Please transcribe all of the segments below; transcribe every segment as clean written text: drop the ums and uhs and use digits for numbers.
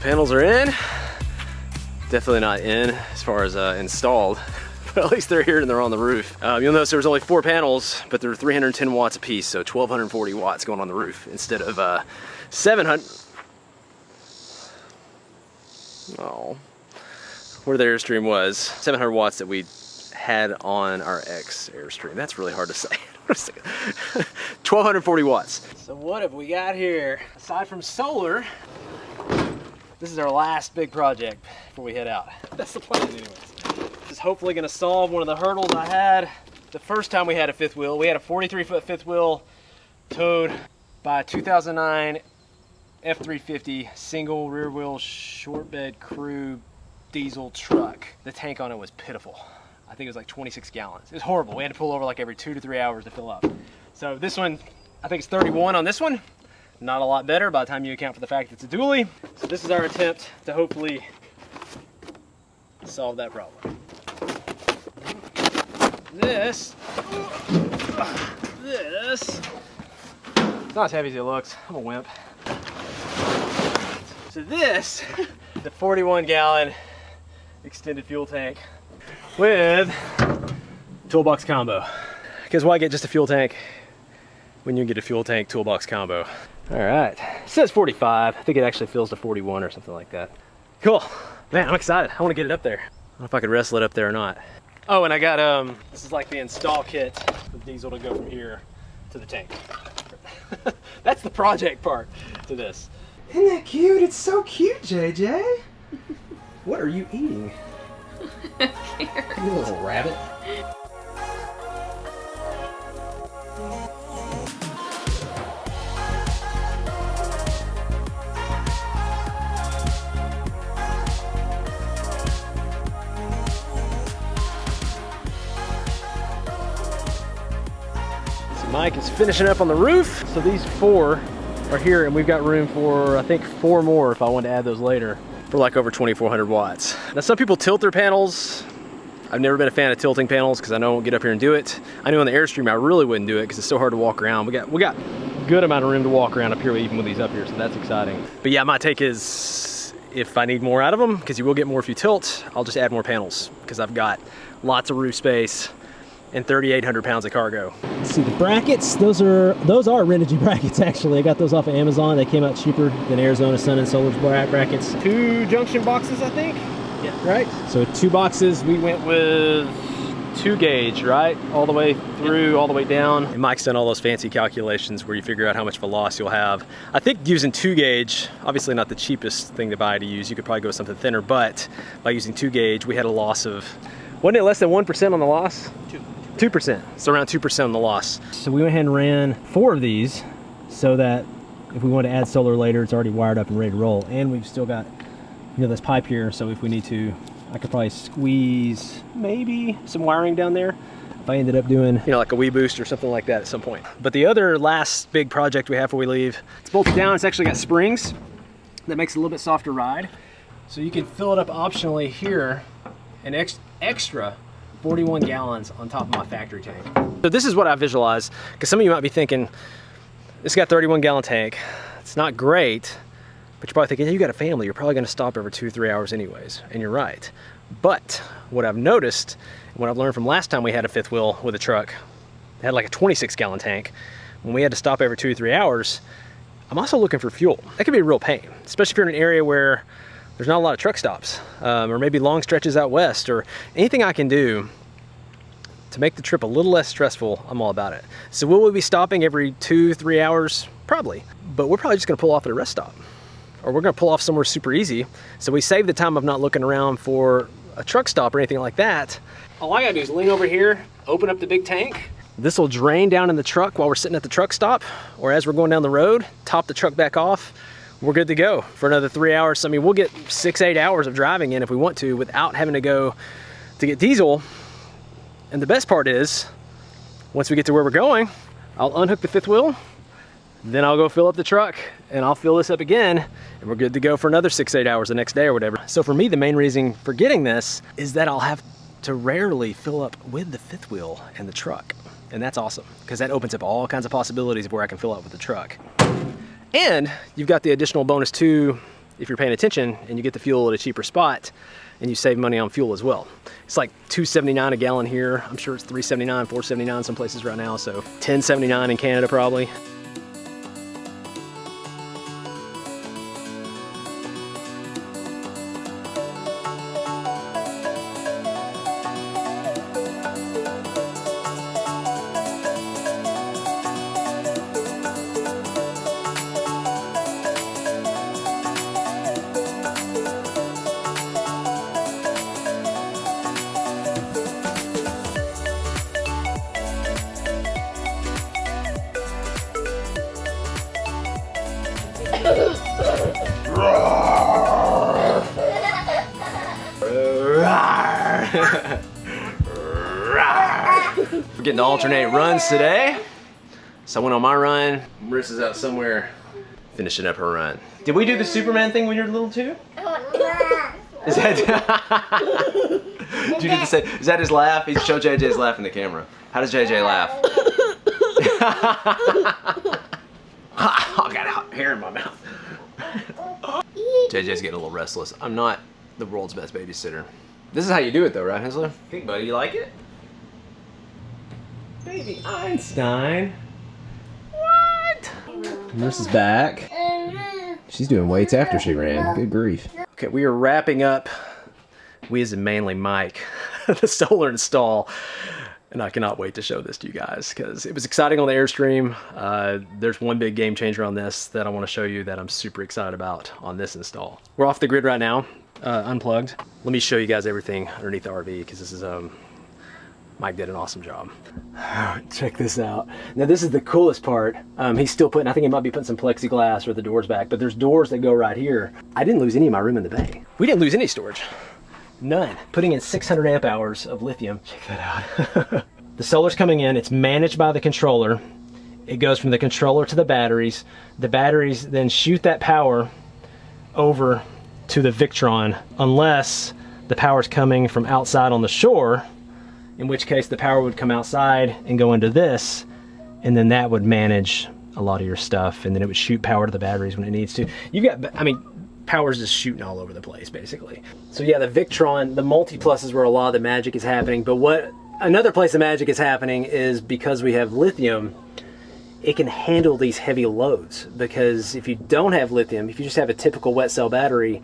Panels are in. Definitely not in as far as installed, but at least they're here and they're on the roof. You'll notice there was only 4 panels, but they're 310 watts a piece, so 1,240 watts going on the roof instead of 700. Oh, where the Airstream was, 700 watts that we had on our X Airstream. That's really hard to say. 1,240 watts. So what have we got here? Aside from solar, this is our last big project before we head out. That's the plan anyways. This is hopefully gonna solve one of the hurdles I had the first time we had a fifth wheel. We had a 43-foot fifth wheel towed by a 2009 F350 single rear wheel short bed crew diesel truck. The tank on it was pitiful. I think it was like 26 gallons. It was horrible. We had to pull over like every 2 to 3 hours to fill up. So this one, I think it's 31 on this one. Not a lot better by the time you account for the fact that it's a dually. So this is our attempt to hopefully solve that problem. This, it's not as heavy as it looks. I'm a wimp. So this, the 41 gallon extended fuel tank with toolbox combo. Because why get just a fuel tank when you can get a fuel tank toolbox combo? All right, it says 45. I think it actually fills to 41 or something like that. Cool, man, I'm excited. I want to get it up there. I don't know if I could wrestle it up there or not. Oh, and I got, this is like the install kit for diesel to go from here to the tank. That's the project part to this. Isn't that cute? It's so cute, JJ. What are you eating? You little rabbit. So Mike is finishing up on the roof. So these 4 are here, and we've got room for, I think, 4 more if I want to add those later, for like over 2,400 watts. Now some people tilt their panels. I've never been a fan of tilting panels because I know I won't get up here and do it. I know on the Airstream I really wouldn't do it because it's so hard to walk around. We got good amount of room to walk around up here even with these up here, so that's exciting. But yeah, my take is if I need more out of them, because you will get more if you tilt, I'll just add more panels because I've got lots of roof space and 3,800 pounds of cargo. Let's see the brackets. Those are Renogy brackets actually. I got those off of Amazon. They came out cheaper than Arizona Sun and Solar's brackets. 2 junction boxes, I think. Yeah. Right. So 2 boxes. We went with 2 gauge, right? All the way through, yep. All the way down. And Mike's done all those fancy calculations where you figure out how much loss you'll have. I think using 2 gauge, obviously not the cheapest thing to buy to use. You could probably go with something thinner, but by using 2 gauge, we had a loss of, wasn't it less than 1% on the loss? 2%. So around 2% on the loss. So we went ahead and ran 4 of these so that if we want to add solar later, it's already wired up and ready to roll. And we've still got, you know, this pipe here. So if we need to, I could probably squeeze maybe some wiring down there if I ended up doing, you know, like a wee boost or something like that at some point. But the other last big project we have before we leave, it's bolted down. It's actually got springs that makes it a little bit softer ride. So you can fill it up optionally here, an extra 41 gallons on top of my factory tank. So this is what I visualize, because some of you might be thinking, it's got a 31 gallon tank. It's not great, but you're probably thinking, hey, you got a family, you're probably gonna stop every 2 or 3 hours anyways, and you're right. But what I've noticed, and what I've learned from last time we had a fifth wheel with a truck, it had like a 26 gallon tank, when we had to stop every 2 or 3 hours, I'm also looking for fuel. That could be a real pain, especially if you're in an area where there's not a lot of truck stops, or maybe long stretches out west, or anything I can do to make the trip a little less stressful, I'm all about it. So will we be stopping every 2 or 3 hours? Probably, but we're probably just gonna pull off at a rest stop, or we're gonna pull off somewhere super easy. So we save the time of not looking around for a truck stop or anything like that. All I gotta do is lean over here, open up the big tank. This will drain down in the truck while we're sitting at the truck stop, or as we're going down the road, top the truck back off. We're good to go for another 3 hours. I mean, we'll get 6 or 8 hours of driving in if we want to without having to go to get diesel. And the best part is, once we get to where we're going, I'll unhook the fifth wheel, then I'll go fill up the truck and I'll fill this up again, and we're good to go for another 6 or 8 hours the next day or whatever. So for me, the main reason for getting this is that I'll have to rarely fill up with the fifth wheel and the truck. And that's awesome, because that opens up all kinds of possibilities of where I can fill up with the truck. And you've got the additional bonus too, if you're paying attention, and you get the fuel at a cheaper spot, and you save money on fuel as well. It's like $2.79 a gallon here. I'm sure it's $3.79, $4.79 some places right now, so $10.79 in Canada probably. We're getting to alternate runs today. So I went on my run. Marissa's out somewhere finishing up her run. Did we do the Superman thing when you were little too? Is that did you do the same? Is that his laugh? Show JJ's laugh in the camera. How does JJ laugh? I got hair in my mouth. JJ's getting a little restless. I'm not the world's best babysitter. This is how you do it though, right, Hensler? Hey buddy, you like it? Baby Einstein. What? Nurse is back. She's doing weights after she ran. Good grief. Okay, we are wrapping up, we as in mainly Mike, the solar install. And I cannot wait to show this to you guys because it was exciting on the Airstream. There's one big game changer on this that I want to show you that I'm super excited about on this install. We're off the grid right now, unplugged. Let me show you guys everything underneath the RV because this is, Mike did an awesome job. Check this out. Now this is the coolest part. He's still putting, I think he might be putting some plexiglass or the doors back, but there's doors that go right here. I didn't lose any of my room in the bay. We didn't lose any storage. None. Putting in 600 amp hours of lithium. Check that out. The solar's coming in. It's managed by the controller. It goes from the controller to the batteries. The batteries then shoot that power over to the Victron unless the power's coming from outside on the shore, in which case the power would come outside and go into this, and then that would manage a lot of your stuff, and then it would shoot power to the batteries when it needs to. You've got, I mean, power's just shooting all over the place basically. So yeah, the Victron, the multi-plus is where a lot of the magic is happening, but what another place the magic is happening is because we have lithium, it can handle these heavy loads. Because if you don't have lithium, if you just have a typical wet cell battery,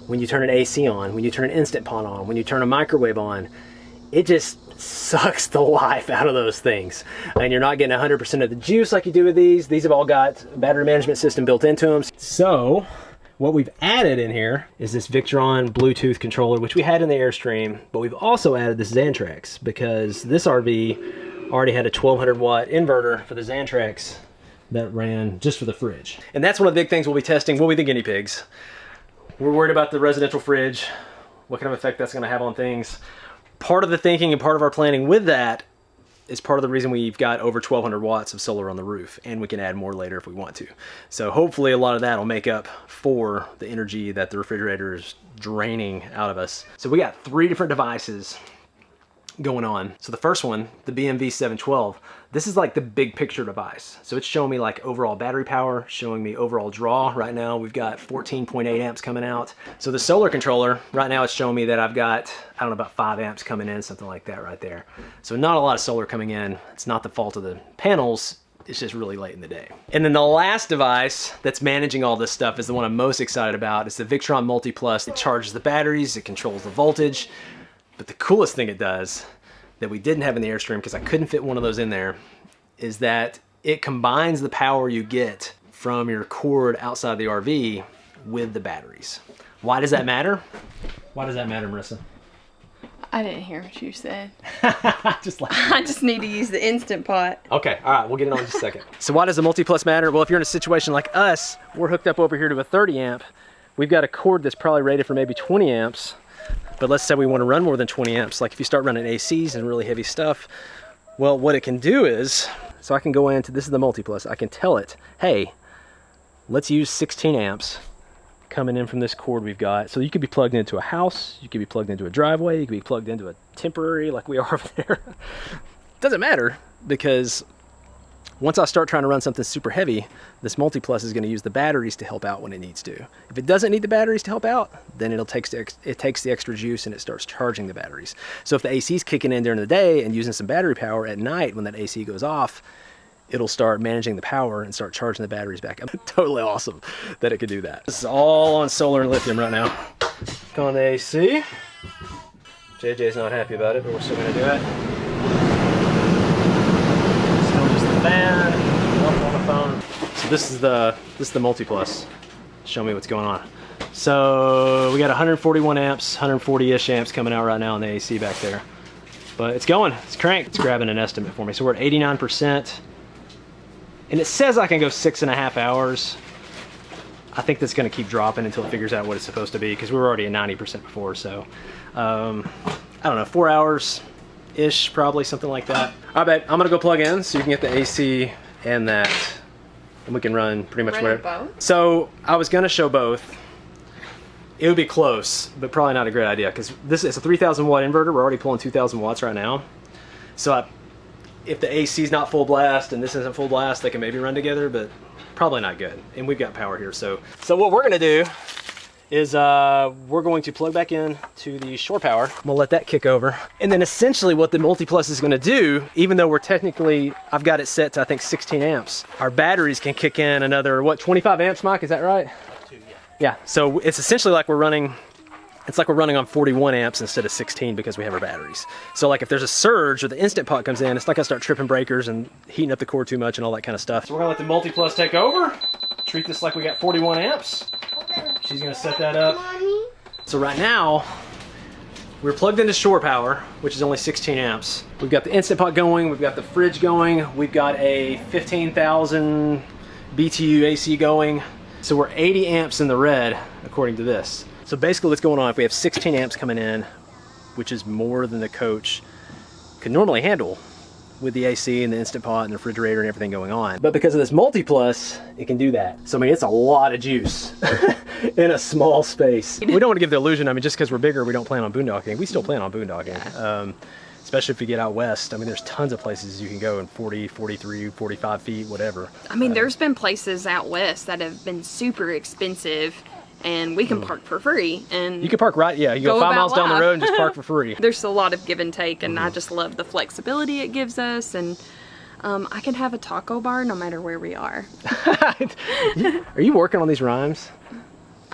when you turn an AC on, when you turn an Instant Pot on, when you turn a microwave on, it just sucks the life out of those things. And you're not getting 100% of the juice like you do with these. These have all got a battery management system built into them. So what we've added in here is this Victron Bluetooth controller, which we had in the Airstream, but we've also added this Xantrex because this RV already had a 1200 watt inverter for the Xantrex that ran just for the fridge. And that's one of the big things we'll be testing. We'll be the guinea pigs. We're worried about the residential fridge, what kind of effect that's gonna have on things. Part of the thinking and part of our planning with that is part of the reason we've got over 1200 watts of solar on the roof, and we can add more later if we want to. So hopefully a lot of that will make up for the energy that the refrigerator is draining out of us. So we got 3 different devices going on. So the first one, the BMV 712, this is like the big picture device. So it's showing me like overall battery power, showing me overall draw. Right now we've got 14.8 amps coming out. So the solar controller, right now it's showing me that I've got, I don't know, about 5 amps coming in, something like that right there. So not a lot of solar coming in. It's not the fault of the panels. It's just really late in the day. And then the last device that's managing all this stuff is the one I'm most excited about. It's the Victron Multi Plus. It charges the batteries, it controls the voltage. But the coolest thing it does that we didn't have in the Airstream, because I couldn't fit one of those in there, is that it combines the power you get from your cord outside the RV with the batteries. Why does that matter? Why does that matter, Marissa? I didn't hear what you said. Just like I just need to use the Instant Pot. Okay, all right, we'll get it on in just a second. So why does the Multi-Plus matter? Well, if you're in a situation like us, we're hooked up over here to a 30 amp. We've got a cord that's probably rated for maybe 20 amps. But let's say we want to run more than 20 amps, like if you start running ACs and really heavy stuff, well, what it can do is, so I can go into, this is the Multi-Plus, I can tell it, hey, let's use 16 amps coming in from this cord we've got. So you could be plugged into a house, you could be plugged into a driveway, you could be plugged into a temporary like we are over there. Doesn't matter, because Once I start trying to run something super heavy, this multi-plus is going to use the batteries to help out when it needs to. If it doesn't need the batteries to help out, then it takes the extra juice and it starts charging the batteries. So if the AC is kicking in during the day and using some battery power at night when that AC goes off, it'll start managing the power and start charging the batteries back up. Totally awesome that it could do that. This is all on solar and lithium right now. On the AC. JJ's not happy about it, but we're still going to do it. Still just the fan. On the phone. So this is the multi-plus. Show me what's going on. So we got 141 amps, 140-ish amps coming out right now on the AC back there. But it's going. It's cranked. It's grabbing an estimate for me. So we're at 89%. And it says I can go 6.5 hours. I think that's going to keep dropping until it figures out what it's supposed to be, because we were already at 90% before. So I don't know, 4 hours-ish, probably, something like that. I bet I'm going to go plug in so you can get the AC and that, and we can run pretty much whatever. Both? So I was going to show both. It would be close, but probably not a great idea, because this is a 3,000 watt inverter. We're already pulling 2,000 watts right now. So if the AC is not full blast and this isn't full blast, they can maybe run together, but probably not good. And we've got power here. So what we're gonna do is we're going to plug back in to the shore power. I'm gonna let that kick over. And then essentially what the multi-plus is gonna do, even though we're technically, I've got it set to I think 16 amps, our batteries can kick in another, what, 25 amps, Mike, is that right? Yeah, so it's essentially like we're running, it's like we're running on 41 amps instead of 16 because we have our batteries. So like if there's a surge or the instant pot comes in, it's not gonna start tripping breakers and heating up the core too much and all that kind of stuff. So we're gonna let the multi-plus take over, treat this like we got 41 amps. She's gonna set that up. So right now, we're plugged into shore power, which is only 16 amps. We've got the instant pot going, we've got the fridge going, we've got a 15,000 BTU AC going. So we're 80 amps in the red, according to this. So basically what's going on, if we have 16 amps coming in, which is more than the coach could normally handle with the AC and the Instant Pot and the refrigerator and everything going on. But because of this Multi-Plus, it can do that. So I mean, it's a lot of juice in a small space. We don't want to give the illusion, I mean, just because we're bigger, we don't plan on boondocking. We still plan on boondocking. Especially if you get out west. I mean, there's tons of places you can go in 40, 43, 45 feet, whatever. I mean, there's been places out west that have been super expensive and we can park for free. And you can park right, yeah, you go 5 miles down the road and just park for free. There's a lot of give and take, and I just love the flexibility it gives us. And I can have a taco bar no matter where we are. Are you working on these rhymes?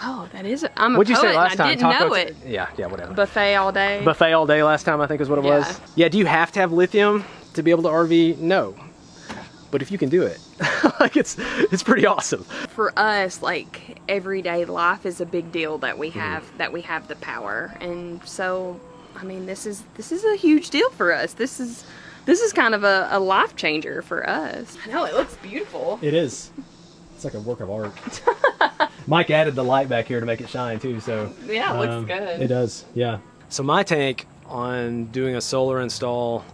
Oh, that is it. I'm a What'd you poet, say last and time? I didn't know it. Yeah, whatever. Buffet all day. Buffet all day last time, I think is what it was. Yeah, do you have to have lithium to be able to RV? No. But if you can do it, like it's pretty awesome. For us, like everyday life is a big deal that we have the power. And so, I mean, this is a huge deal for us. This is kind of a life changer for us. I know, it looks beautiful. It is. It's like a work of art. Mike added the light back here to make it shine too, so yeah, it looks good. It does, yeah. So my take on doing a solar install,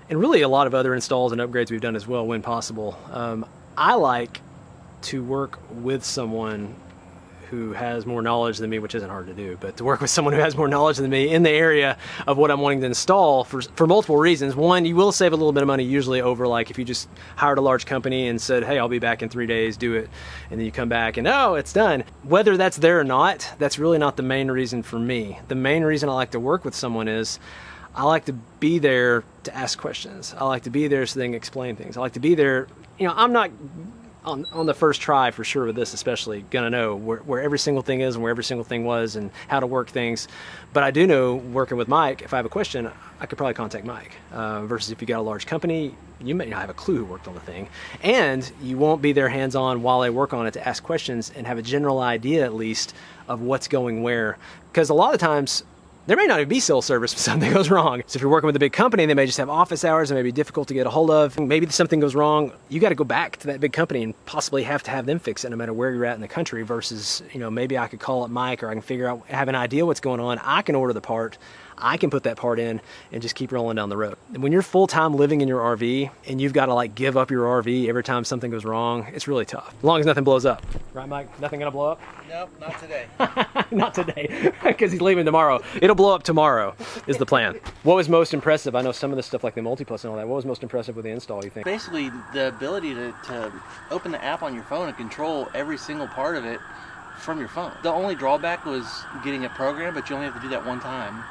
and really a lot of other installs and upgrades we've done as well when possible, I like to work with someone who has more knowledge than me, which isn't hard to do, but to work with someone who has more knowledge than me in the area of what I'm wanting to install for multiple reasons. One, you will save a little bit of money usually over like if you just hired a large company and said, hey, I'll be back in 3 days, do it. And then you come back and, oh, it's done. Whether that's there or not, that's really not the main reason for me. The main reason I like to work with someone is I like to be there to ask questions. I like to be there so they can explain things. I like to be there, you know, I'm not on the first try for sure with this especially gonna know where every single thing is and where every single thing was and how to work things. But I do know working with Mike, if I have a question, I could probably contact Mike. Versus if you got a large company, you may not have a clue who worked on the thing. And you won't be there hands-on while they work on it to ask questions and have a general idea at least of what's going where. Because a lot of times, there may not even be cell service if something goes wrong. So if you're working with a big company, they may just have office hours and may be difficult to get a hold of. Maybe something goes wrong, you got to go back to that big company and possibly have to have them fix it no matter where you're at in the country versus, you know, maybe I could call up Mike or I can figure out, have an idea what's going on. I can order the part. I can put that part in and just keep rolling down the road. And when you're full-time living in your RV and you've got to like give up your RV every time something goes wrong, it's really tough. As long as nothing blows up. Right, Mike? Nothing gonna blow up? Nope, not today. Not today, because he's leaving tomorrow. It'll blow up tomorrow is the plan. What was most impressive? I know some of the stuff like the MultiPlus and all that. What was most impressive with the install, you think? Basically, the ability to open the app on your phone and control every single part of it from your phone. The only drawback was getting it programmed, but you only have to do that one time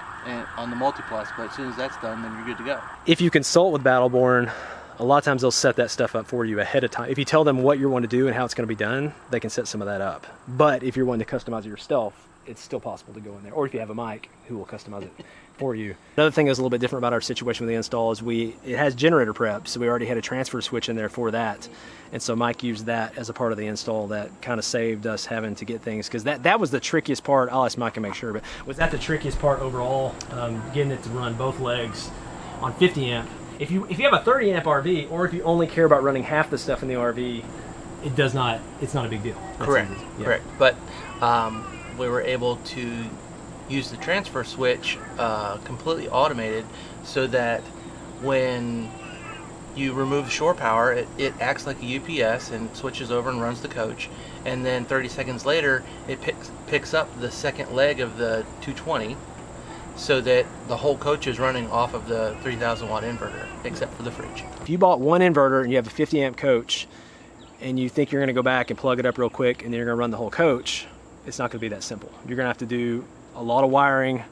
on the MultiPlus, but as soon as that's done, then you're good to go. If you consult with Battleborn, a lot of times they'll set that stuff up for you ahead of time. If you tell them what you want to do and how it's going to be done, they can set some of that up. But if you're wanting to customize it yourself, it's still possible to go in there. Or if you have a mic, who will customize it for you. Another thing that's a little bit different about our situation with the install is it has generator prep, so we already had a transfer switch in there for that. And so Mike used that as a part of the install. That kind of saved us having to get things, because that was the trickiest part. I'll ask Mike to make sure, but was that the trickiest part overall, getting it to run both legs on 50 amp? If you have a 30 amp RV, or if you only care about running half the stuff in the RV, it's not a big deal. Correct, Yeah. correct. But we were able to use the transfer switch completely automated, so that when you remove the shore power, it acts like a UPS and switches over and runs the coach, and then 30 seconds later it picks up the second leg of the 220, so that the whole coach is running off of the 3,000 watt inverter except for the fridge. If you bought one inverter and you have a 50 amp coach and you think you're going to go back and plug it up real quick and then you're going to run the whole coach, it's not going to be that simple. You're going to have to do a lot of wiring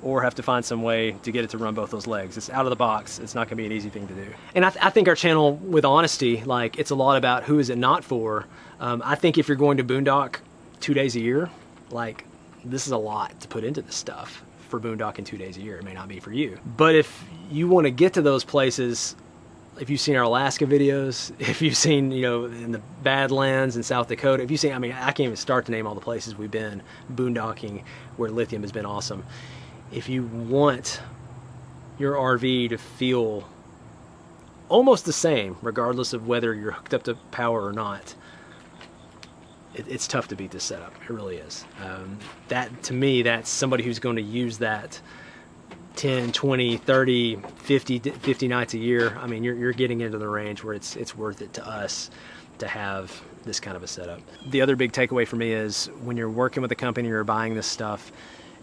or have to find some way to get it to run both those legs. It's out of the box. It's not going to be an easy thing to do. And I think our channel, with honesty, like, it's a lot about who is it not for. I think if you're going to boondock 2 days a year, like, this is a lot to put into this stuff for boondocking 2 days a year. It may not be for you. But if you want to get to those places, if you've seen our Alaska videos, if you've seen, in the Badlands in South Dakota, if you've seen, I can't even start to name all the places we've been boondocking where Lithium has been awesome. If you want your RV to feel almost the same, regardless of whether you're hooked up to power or not, it's tough to beat this setup. It really is. That, to me, that's somebody who's going to use that 10, 20, 30, 50 nights a year. You're getting into the range where it's worth it to us to have this kind of a setup. The other big takeaway for me is when you're working with a company or buying this stuff,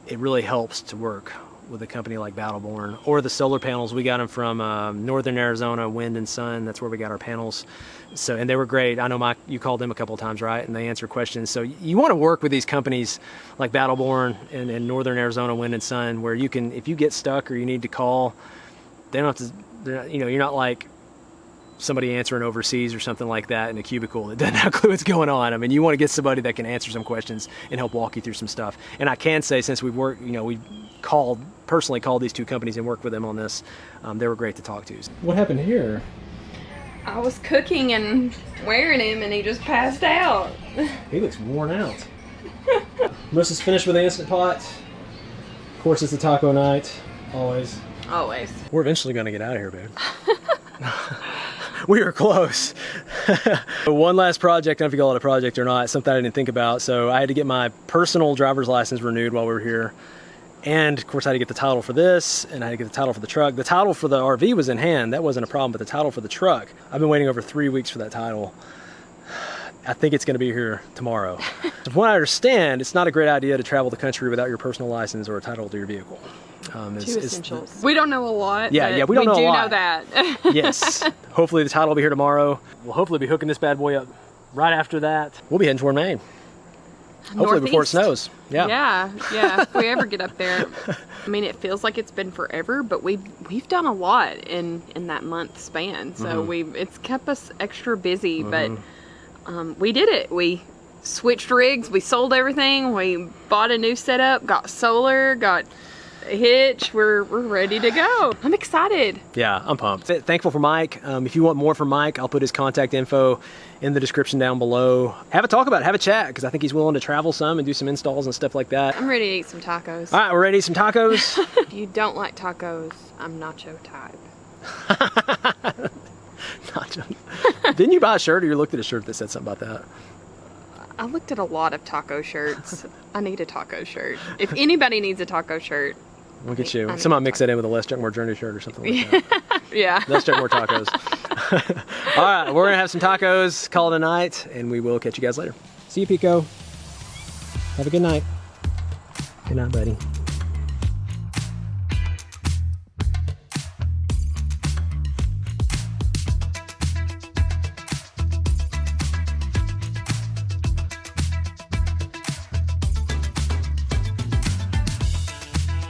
it really helps to work with a company like Battleborn, or the solar panels. We got them from Northern Arizona, Wind and Sun. That's where we got our panels. So, and they were great. I know, Mike, you called them a couple of times, right? And they answer questions. So you want to work with these companies like Battleborn and Northern Arizona, Wind and Sun, where you can, if you get stuck or you need to call, they don't have to, you're not like somebody answering overseas or something like that in a cubicle that doesn't have a clue what's going on. You want to get somebody that can answer some questions and help walk you through some stuff. And I can say, since we've worked, we've personally called these two companies and worked with them on this, they were great to talk to. What happened here? I was cooking and wearing him and he just passed out. He looks worn out. Melissa's finished with the Instant Pot. Of course, it's the taco night. Always. Always. We're eventually going to get out of here, babe. We were close. One last project, I don't know if you call it a project or not, something I didn't think about. So I had to get my personal driver's license renewed while we were here. And of course I had to get the title for this, and I had to get the title for the truck. The title for the RV was in hand, that wasn't a problem, but the title for the truck, I've been waiting over 3 weeks for that title. I think it's going to be here tomorrow. From what I understand, it's not a great idea to travel the country without your personal license or a title to your vehicle. Two essentials. We don't know a lot. Yeah, we don't know a lot. We do know that. Yes. Hopefully the title will be here tomorrow. We'll hopefully be hooking this bad boy up right after that. We'll be heading toward Maine. Hopefully Northeast. Before it snows. Yeah. Yeah. If we ever get up there, it feels like it's been forever, but we've done a lot in that month span. So it's kept us extra busy, but we did it. We switched rigs, we sold everything, we bought a new setup, got solar, got a hitch. We're ready to go. I'm excited. Yeah, I'm pumped. Thankful for Mike. If you want more from Mike, I'll put his contact info in the description down below. Have a chat, because I think he's willing to travel some and do some installs and stuff like that. I'm ready to eat some tacos. All right, we're ready to eat some tacos. If you don't like tacos, I'm nacho type. Nacho. Didn't you buy a shirt, or you looked at a shirt that said something about that? I looked at a lot of taco shirts. I need a taco shirt. If anybody needs a taco shirt, We'll get you. I need Somehow to mix talk. that in with a Less Drink More Journey shirt or something like that. Yeah. Let's drink more tacos. All right, we're gonna have some tacos, call it a night, and we will catch you guys later. See you, Pico. Have a good night. Good night, buddy.